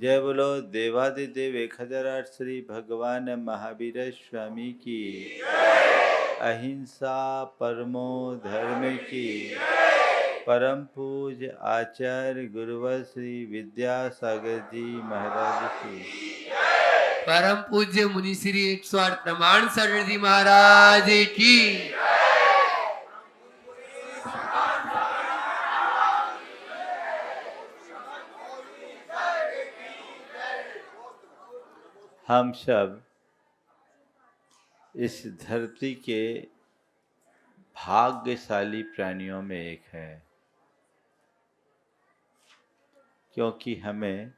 जय बोलो देवादिदेव 1008 श्री भगवान महावीर स्वामी की। अहिंसा परमो धर्म की। परम पूज आचार्य गुरुवर श्री विद्यासागर जी महाराज की। परम पूज्य मुनि श्री 108 प्रमाण सागर जी महाराज की। हम सब इस धरती के भाग्यशाली प्राणियों में एक है, क्योंकि हमें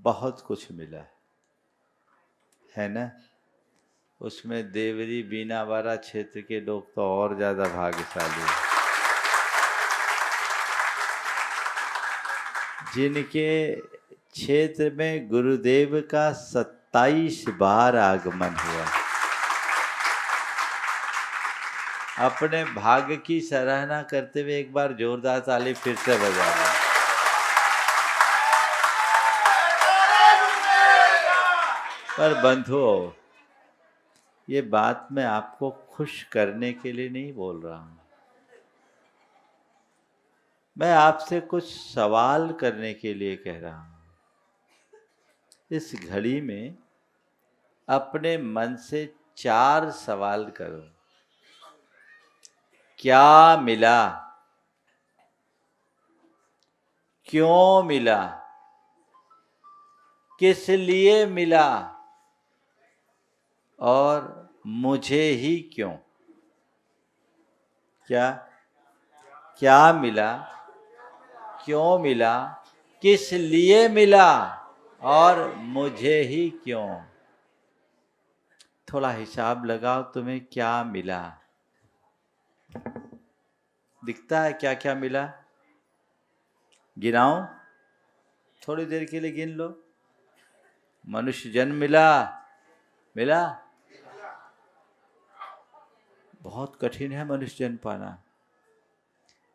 बहुत कुछ मिला है ना। उसमें देवरी बीनावारा क्षेत्र के लोग तो और ज्यादा भाग्यशाली हैं, जिनके क्षेत्र में गुरुदेव का 27 बार आगमन हुआ। अपने भाग्य की सराहना करते हुए एक बार जोरदार ताली फिर से बजा दें। पर बंधुओं, ये बात मैं आपको खुश करने के लिए नहीं बोल रहा हूं, मैं आपसे कुछ सवाल करने के लिए कह रहा हूं। इस घड़ी में अपने मन से 4 सवाल करो। क्या मिला, क्यों मिला, किस लिए मिला और मुझे ही क्यों। क्या मिला, क्यों मिला, किस लिए मिला और मुझे ही क्यों। थोड़ा हिसाब लगाओ, तुम्हें क्या मिला। दिखता है क्या क्या मिला? गिनाओ, थोड़ी देर के लिए गिन लो। मनुष्य जन्म मिला। बहुत कठिन है मनुष्य जन्म पाना।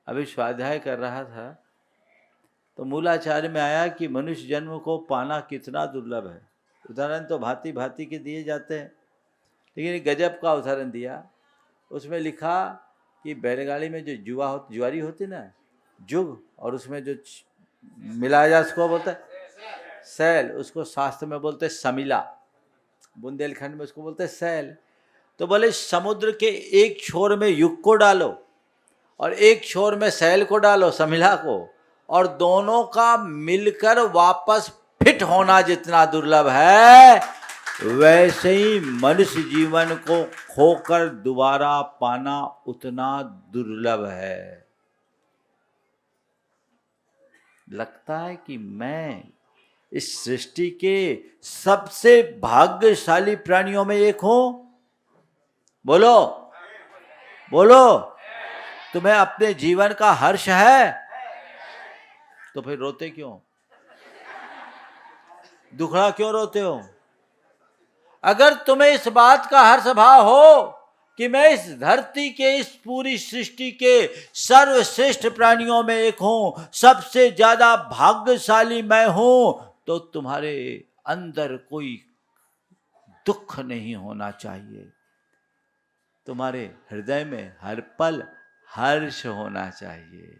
अभी स्वाध्याय कर रहा था तो मूलाचार्य में आया कि मनुष्य जन्म को पाना कितना दुर्लभ है। उदाहरण तो भांति भांति के दिए जाते हैं, लेकिन गजब का उदाहरण दिया। उसमें लिखा कि बैलगाड़ी में जो जुआरी होती ना, जुग, और उसमें जो मिलाया जाए उसको बोलते हैं सैल। उसको शास्त्र में बोलते हैं समिला, बुंदेलखंड में उसको बोलते हैं सैल। तो बोले समुद्र के एक छोर में युग को डालो और एक छोर में सैल को डालो, समिला को, और दोनों का मिलकर वापस फिट होना जितना दुर्लभ है, वैसे ही मनुष्य जीवन को खोकर दोबारा पाना उतना दुर्लभ है। लगता है कि मैं इस सृष्टि के सबसे भाग्यशाली प्राणियों में एक हूं। बोलो बोलो, तुम्हें अपने जीवन का हर्ष है? तो फिर रोते क्यों, दुखड़ा क्यों रोते हो? अगर तुम्हें इस बात का हर्ष भाव हो कि मैं इस धरती के, इस पूरी सृष्टि के सर्वश्रेष्ठ प्राणियों में एक हूं, सबसे ज्यादा भाग्यशाली मैं हूं, तो तुम्हारे अंदर कोई दुख नहीं होना चाहिए। तुम्हारे हृदय में हर पल हर्ष होना चाहिए।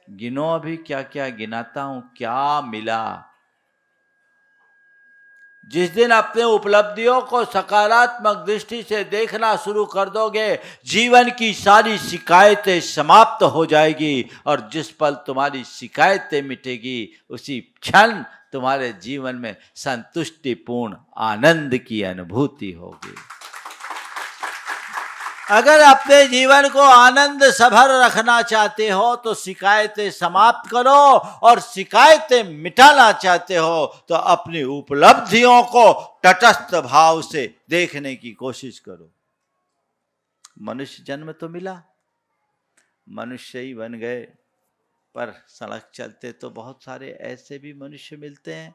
गिनो अभी क्या क्या गिनाता हूं, क्या मिला। जिस दिन अपने उपलब्धियों को सकारात्मक दृष्टि से देखना शुरू कर दोगे, जीवन की सारी शिकायतें समाप्त हो जाएगी, और जिस पल तुम्हारी शिकायतें मिटेगी, उसी क्षण तुम्हारे जीवन में संतुष्टिपूर्ण आनंद की अनुभूति होगी। अगर अपने जीवन को आनंद सभर रखना चाहते हो तो शिकायतें समाप्त करो, और शिकायतें मिटाना चाहते हो तो अपनी उपलब्धियों को तटस्थ भाव से देखने की कोशिश करो। मनुष्य जन्म तो मिला, मनुष्य ही बन गए, पर सड़क चलते तो बहुत सारे ऐसे भी मनुष्य मिलते हैं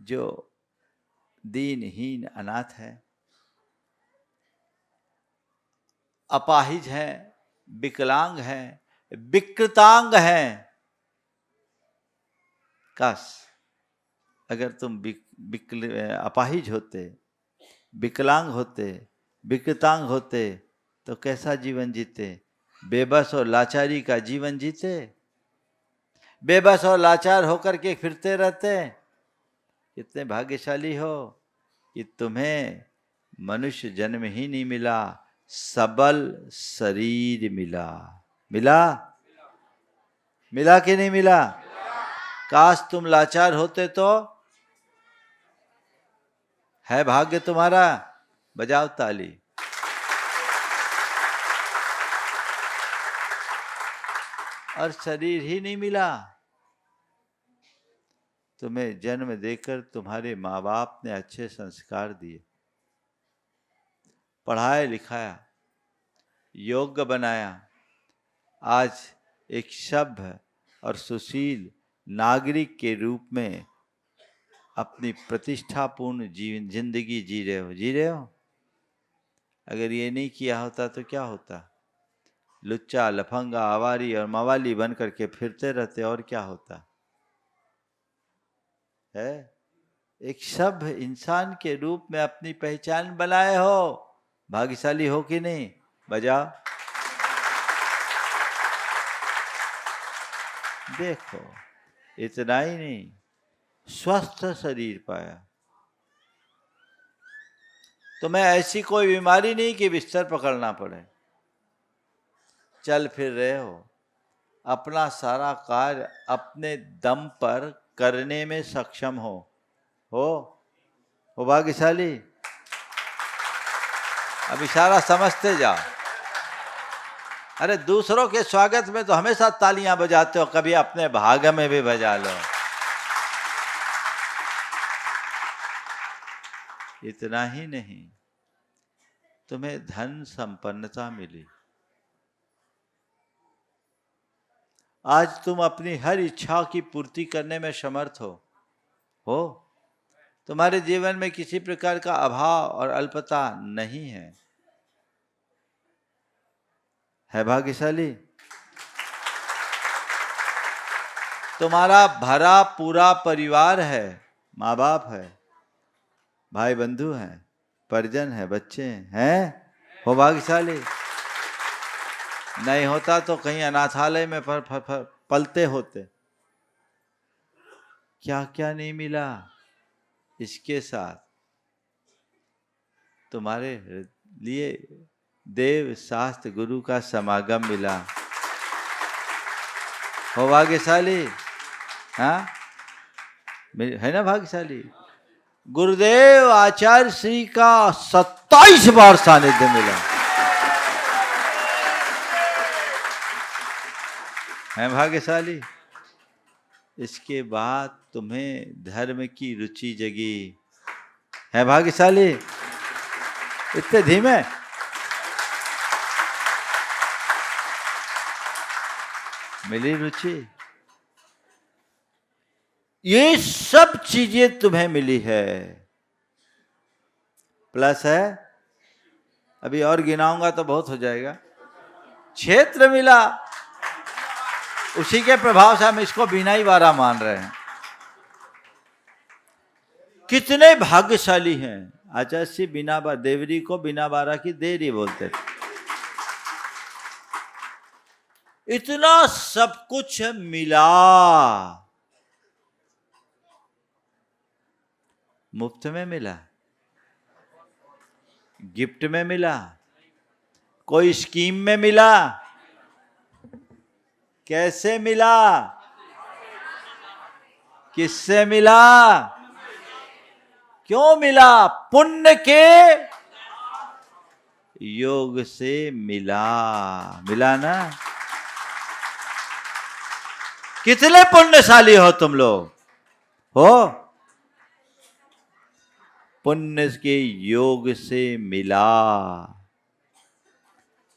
जो दीनहीन अनाथ है, अपाहिज हैं, विकलांग हैं, विकृतांग हैं। काश अगर तुम अपाहिज होते, विकलांग होते, विकृतांग होते तो कैसा जीवन जीते? बेबस और लाचारी का जीवन जीते। बेबस और लाचार होकर के फिरते रहते। कितने भाग्यशाली हो कि तुम्हें मनुष्य जन्म ही नहीं मिला, सबल शरीर मिला। मिला? मिला कि नहीं मिला? काश तुम लाचार होते तो। है भाग्य तुम्हारा, बजाओ ताली। और शरीर ही नहीं मिला। तुम्हें जन्म देकर तुम्हारे माँ बाप ने अच्छे संस्कार दिए, पढ़ाया लिखाया, योग्य बनाया। आज एक सभ्य और सुशील नागरिक के रूप में अपनी प्रतिष्ठापूर्ण जीवन जिंदगी जी रहे हो। जी रहे हो? अगर ये नहीं किया होता तो क्या होता? लुच्चा, लफंगा, आवारी और मवाली बन करके फिरते रहते, और क्या होता है? एक सभ्य इंसान के रूप में अपनी पहचान बनाए हो। भाग्यशाली हो कि नहीं? बजाओ। देखो, इतना ही नहीं, स्वस्थ शरीर पाया। तुम्हें ऐसी कोई बीमारी नहीं कि बिस्तर पकड़ना पड़े। चल फिर रहे हो, अपना सारा कार्य अपने दम पर करने में सक्षम हो भाग्यशाली। अब इशारा समझते जाओ। अरे दूसरों के स्वागत में तो हमेशा तालियां बजाते हो, कभी अपने भाग्य में भी बजा लो। इतना ही नहीं, तुम्हें धन संपन्नता मिली। आज तुम अपनी हर इच्छा की पूर्ति करने में समर्थ हो। तुम्हारे जीवन में किसी प्रकार का अभाव और अल्पता नहीं है भाग्यशाली। तुम्हारा भरा पूरा परिवार है, माँ बाप है, भाई बंधु हैं, परिजन है, बच्चे हैं। हो भाग्यशाली। नहीं होता तो कहीं अनाथालय में पलते होते। क्या क्या नहीं मिला। इसके साथ तुम्हारे लिए देव शास्त्र गुरु का समागम मिला। हो भाग्यशाली। हाँ, है ना भाग्यशाली। गुरुदेव आचार्य श्री का 27 बार सानिध्य मिला है भाग्यशाली। इसके बाद तुम्हें धर्म की रुचि जगी है भाग्यशाली। इतने धीमे। मिली रुचि। ये सब चीजें तुम्हें मिली है। प्लस है, अभी और गिनाऊंगा तो बहुत हो जाएगा। क्षेत्र मिला। उसी के प्रभाव से हम इसको बीना ही बारा मान रहे हैं। कितने भाग्यशाली हैं। आचार्य श्री बिना देवरी को बिना बारा की देरी बोलते थे। इतना सब कुछ मिला, मुफ्त में मिला, गिफ्ट में मिला, कोई स्कीम में मिला। कैसे मिला? किससे मिला? क्यों मिला? पुण्य के योग से मिला। मिला ना? कितने पुण्यशाली हो तुम लोग। हो? पुण्य के योग से मिला।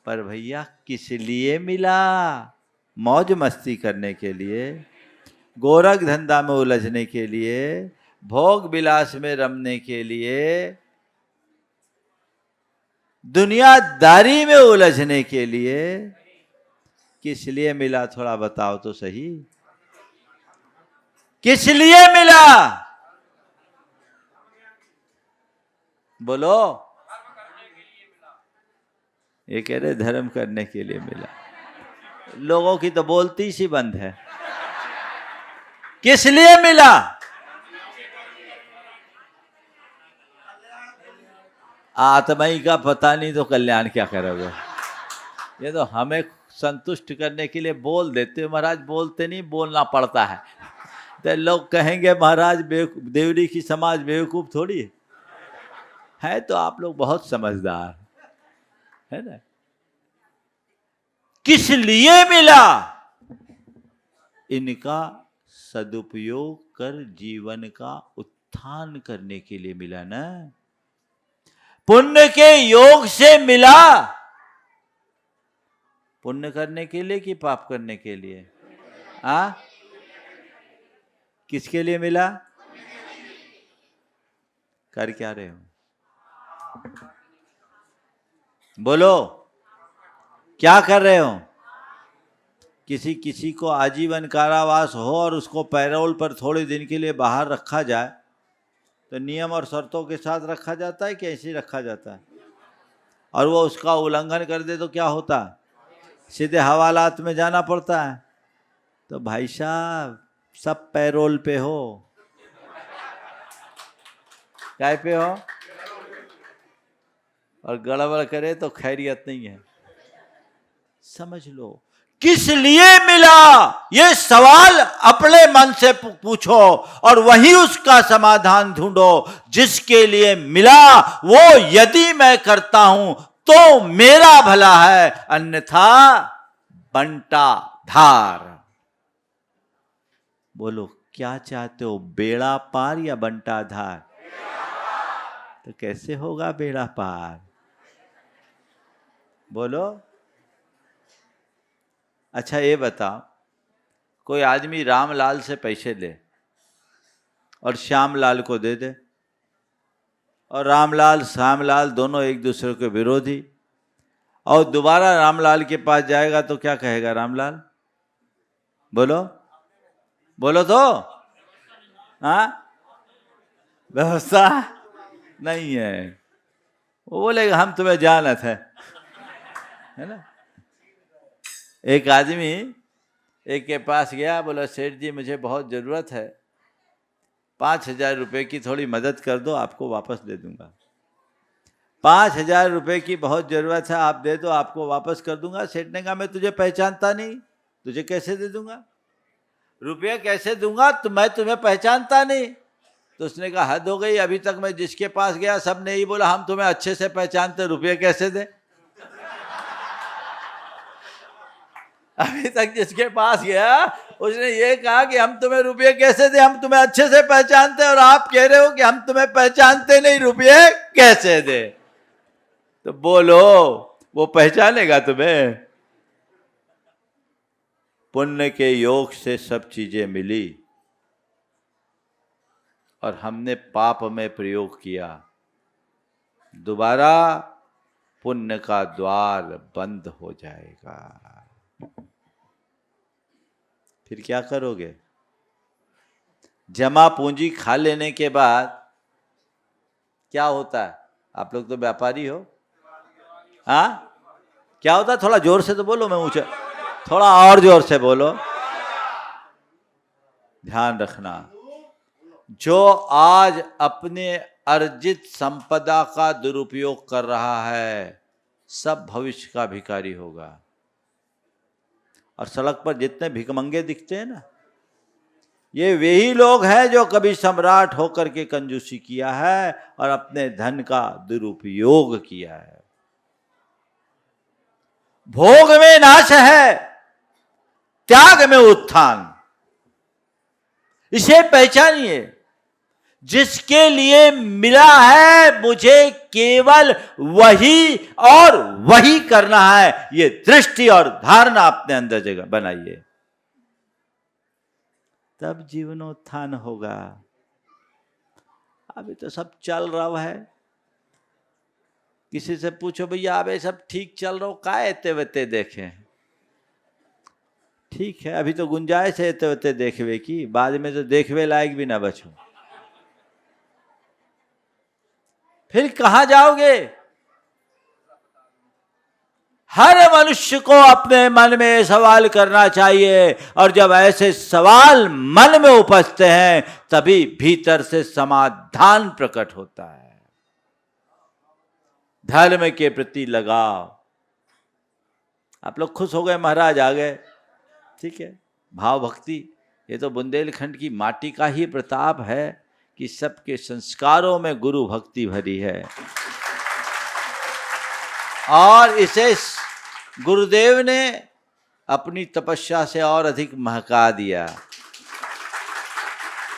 पर भैया किस लिए मिला? मौज मस्ती करने के लिए, गोरख धंधा में उलझने के लिए, भोग विलास में रमने के लिए, दुनियादारी में उलझने के लिए, किस लिए मिला थोड़ा बताओ तो सही, किस लिए मिला? बोलो। ये कह रहे धर्म करने के लिए मिला। लोगों की तो बोलती सी बंद है। किस लिए मिला? आत्माई का पता नहीं तो कल्याण क्या करोगे? ये तो हमें संतुष्ट करने के लिए बोल देते हो महाराज, बोलते नहीं, बोलना पड़ता है। तो लोग कहेंगे महाराज देवरी की समाज बेवकूफ थोड़ी है, तो आप लोग बहुत समझदार है ना। किस लिए मिला? इनका सदुपयोग कर जीवन का उत्थान करने के लिए मिला ना। पुण्य के योग से मिला। पुण्य करने के लिए कि पाप करने के लिए? किसके लिए मिला? कर क्या रहे हो? बोलो, क्या कर रहे हो? किसी को आजीवन कारावास हो और उसको पैरोल पर थोड़े दिन के लिए बाहर रखा जाए तो नियम और शर्तों के साथ रखा जाता है कि ऐसे ही रखा जाता है? और वो उसका उल्लंघन कर दे तो क्या होता है? सीधे हवालात में जाना पड़ता है। तो भाई साहब सब पैरोल पे हो, काय पे हो, और गड़बड़ करे तो खैरियत नहीं है। समझ लो किस लिए मिला, ये सवाल अपने मन से पूछो और वही उसका समाधान ढूंढो। जिसके लिए मिला वो यदि मैं करता हूं तो मेरा भला है, अन्यथा बंटा धार। बोलो क्या चाहते हो, बेड़ा पार या बंटा धार? तो कैसे होगा बेड़ा पार? बोलो। अच्छा ये बताओ, कोई आदमी रामलाल से पैसे ले और श्यामलाल को दे दे, और रामलाल श्यामलाल दोनों एक दूसरे के विरोधी, और दोबारा रामलाल के पास जाएगा तो क्या कहेगा रामलाल? बोलो बोलो तो। व्यवस्था नहीं है। वो बोलेगा हम तुम्हें जानत है ना। एक आदमी एक के पास गया, बोला सेठ जी मुझे बहुत ज़रूरत है, 5,000 रुपये की थोड़ी मदद कर दो, आपको वापस दे दूंगा। 5,000 रुपये की बहुत ज़रूरत है, आप दे दो, आपको वापस कर दूंगा। सेठ ने कहा मैं तुझे पहचानता नहीं, तुझे कैसे दे दूंगा? रुपये कैसे दूंगा, तो मैं तुम्हें पहचानता नहीं। तो उसने कहा हद हो गई, अभी तक मैं जिसके पास गया सब ने ही बोला हम तुम्हें अच्छे से पहचानते, रुपये कैसे दे? अभी तक जिसके पास गया उसने ये कहा कि हम तुम्हें रुपये कैसे दे, हम तुम्हें अच्छे से पहचानते, और आप कह रहे हो कि हम तुम्हें पहचानते नहीं, रुपये कैसे दे? तो बोलो वो पहचानेगा तुम्हें? पुण्य के योग से सब चीजें मिली और हमने पाप में प्रयोग किया, दोबारा पुण्य का द्वार बंद हो जाएगा। फिर क्या करोगे? जमा पूंजी खा लेने के बाद क्या होता है? आप लोग तो व्यापारी हो, क्या होता है? थोड़ा जोर से तो बोलो, मैं ऊंचा, थोड़ा और जोर से बोलो। ध्यान रखना, जो आज अपने अर्जित संपदा का दुरुपयोग कर रहा है सब भविष्य का भिखारी होगा। और सड़क पर जितने भिखमंगे दिखते हैं ना, ये वही लोग हैं जो कभी सम्राट होकर के कंजूसी किया है और अपने धन का दुरुपयोग किया है। भोग में नाश है, त्याग में उत्थान। इसे पहचानिए। जिसके लिए मिला है मुझे केवल वही और वही करना है, ये दृष्टि और धारणा अपने अंदर जगह बनाइए, तब जीवनोत्थान होगा। अभी तो सब चल रहा है। किसी से पूछो भैया अबे सब ठीक चल रहा हो, का एते वेते देखें? ठीक है, अभी तो गुंजाइश है तो देखवे की, बाद में तो देखवे लायक भी ना बचो, फिर कहाँ जाओगे? हर मनुष्य को अपने मन में सवाल करना चाहिए, और जब ऐसे सवाल मन में उपजते हैं तभी भीतर से समाधान प्रकट होता है। धर्म के प्रति लगाव। आप लोग खुश हो गए, महाराज आ गए, ठीक है, भाव भक्ति, ये तो बुंदेलखंड की माटी का ही प्रताप है कि सबके संस्कारों में गुरु भक्ति भरी है, और इसे गुरुदेव ने अपनी तपस्या से और अधिक महका दिया।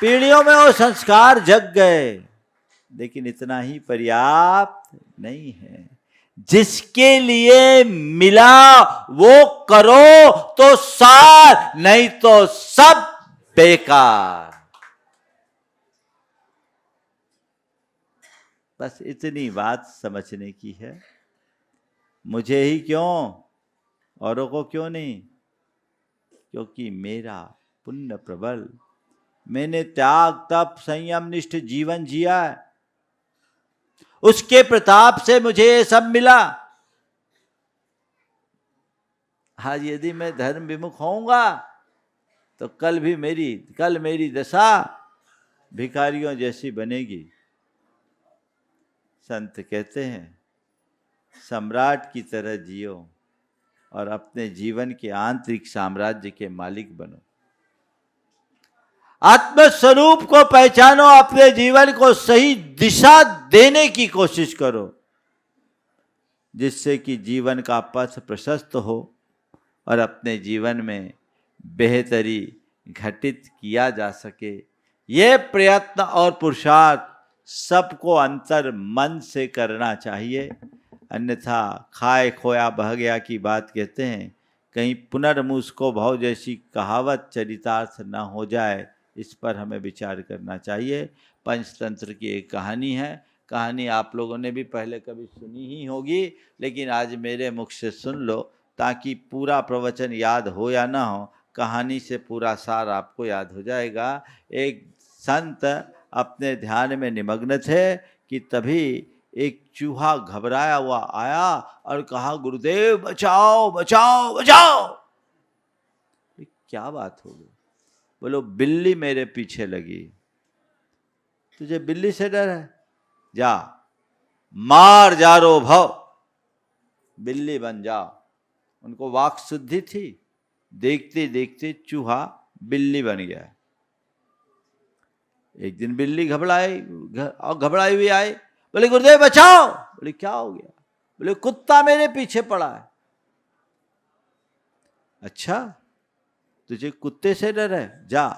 पीढ़ियों में वो संस्कार जग गए, लेकिन इतना ही पर्याप्त नहीं है। जिसके लिए मिला वो करो तो सार, नहीं तो सब बेकार। बस इतनी बात समझने की है। मुझे ही क्यों, औरों को क्यों नहीं? क्योंकि मेरा पुण्य प्रबल, मैंने त्याग तप संयम निष्ठ जीवन जिया है, उसके प्रताप से मुझे ये सब मिला। आज यदि मैं धर्म विमुख होऊंगा तो कल मेरी दशा भिखारियों जैसी बनेगी। संत कहते हैं सम्राट की तरह जियो और अपने जीवन के आंतरिक साम्राज्य के मालिक बनो। आत्मस्वरूप को पहचानो, अपने जीवन को सही दिशा देने की कोशिश करो, जिससे कि जीवन का पथ प्रशस्त हो और अपने जीवन में बेहतरी घटित किया जा सके। ये प्रयत्न और पुरुषार्थ सबको अंतर मन से करना चाहिए, अन्यथा खाए खोया बह गया की बात कहते हैं, कहीं पुनर्मूस को भाव जैसी कहावत चरितार्थ न हो जाए, इस पर हमें विचार करना चाहिए। पंचतंत्र की एक कहानी है, कहानी आप लोगों ने भी पहले कभी सुनी ही होगी, लेकिन आज मेरे मुख से सुन लो ताकि पूरा प्रवचन याद हो या ना हो, कहानी से पूरा सार आपको याद हो जाएगा। एक संत अपने ध्यान में निमग्न थे कि तभी एक चूहा घबराया हुआ आया और कहा, गुरुदेव बचाओ बचाओ बचाओ। क्या बात हो गई? बोलो, बिल्ली मेरे पीछे लगी। तुझे बिल्ली से डर है? जा मार जारो भव, बिल्ली बन जाओ। उनको वाक शुद्धि थी, देखते देखते चूहा बिल्ली बन गया। एक दिन बिल्ली घबराई हुई आई, बोले गुरुदेव बचाओ। बोले क्या हो गया? बोले कुत्ता मेरे पीछे पड़ा है। अच्छा, तुझे कुत्ते से डर है? जा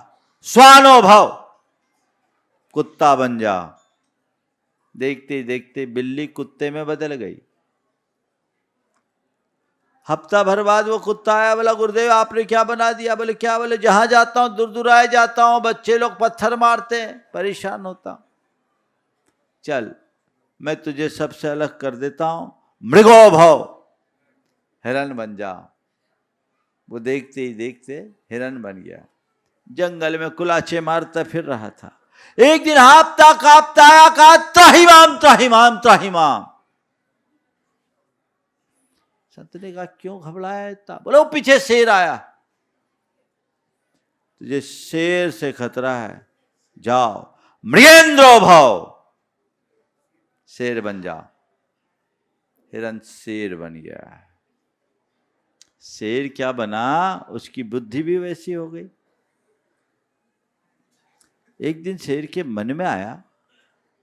स्वानो भव, कुत्ता बन जा। देखते देखते बिल्ली कुत्ते में बदल गई। हफ्ता भर बाद वो कुत्ता आया, बोला गुरुदेव आपने क्या बना दिया? बोले क्या? बोले जहां जाता हूं दूर दूर आए जाता हूं, बच्चे लोग पत्थर मारते हैं, परेशान होता हूं। चल मैं तुझे सबसे अलग कर देता हूं, मृगो भव, हिरण बन जा। वो देखते ही देखते हिरण बन गया। जंगल में कुलाचे मारता फिर रहा था। एक दिन हापता कांपता आया, कहा त्राहिमाम त्राहिमाम त्राहिमाम। संत ने कहा क्यों घबराया था? बोले वो पीछे शेर आया। तुझे शेर से खतरा है, जाओ मृगेंद्रो भव, शेर बन जा। हिरण शेर बन गया। शेर क्या बना, उसकी बुद्धि भी वैसी हो गई। एक दिन शेर के मन में आया,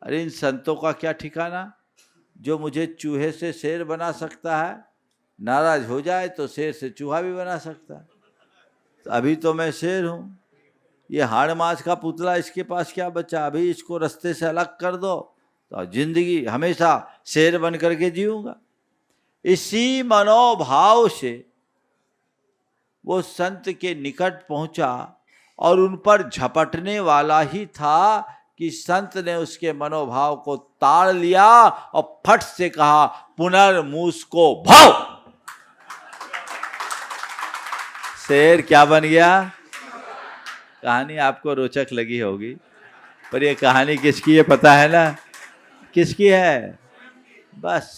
अरे इन संतों का क्या ठिकाना, जो मुझे चूहे से शेर बना सकता है, नाराज हो जाए तो शेर से चूहा भी बना सकता है। तो अभी तो मैं शेर हूं, ये हाड़ मांस का पुतला इसके पास क्या बचा, अभी इसको रास्ते से अलग कर दो तो जिंदगी हमेशा शेर बन करके जीऊंगा। इसी मनोभाव से वो संत के निकट पहुंचा और उन पर झपटने वाला ही था कि संत ने उसके मनोभाव को ताड़ लिया और फट से कहा, पुनर्मूस को भव। शेर क्या बन गया? कहानी आपको रोचक लगी होगी, पर ये कहानी किसकी है पता है ना? किसकी है? बस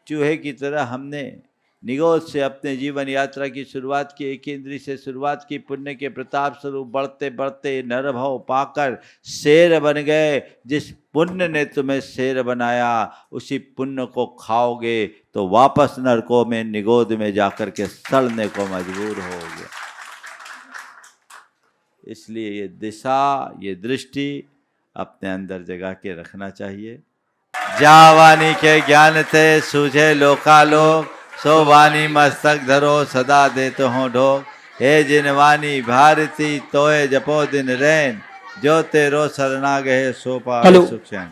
चूहे की तरह हमने निगोद से अपने जीवन यात्रा की शुरुआत की, एक इंद्री से शुरुआत की, पुण्य के प्रताप स्वरूप बढ़ते बढ़ते नरभव पाकर शेर बन गए। जिस पुण्य ने तुम्हें शेर बनाया, उसी पुण्य को खाओगे तो वापस नरकों में निगोद में जाकर के सड़ने को मजबूर होगे। इसलिए ये दिशा, ये दृष्टि अपने अंदर जगा के रखना चाहिए। जा वाणी के ज्ञान थे सूझे लोकालोक, सो वाणी मस्तक धरो सदा देते हो ढोक। हे जिन वाणी भारती तोय जपो दिन रैन, जो तेरो शरणा गए सो पावे सुख चैन।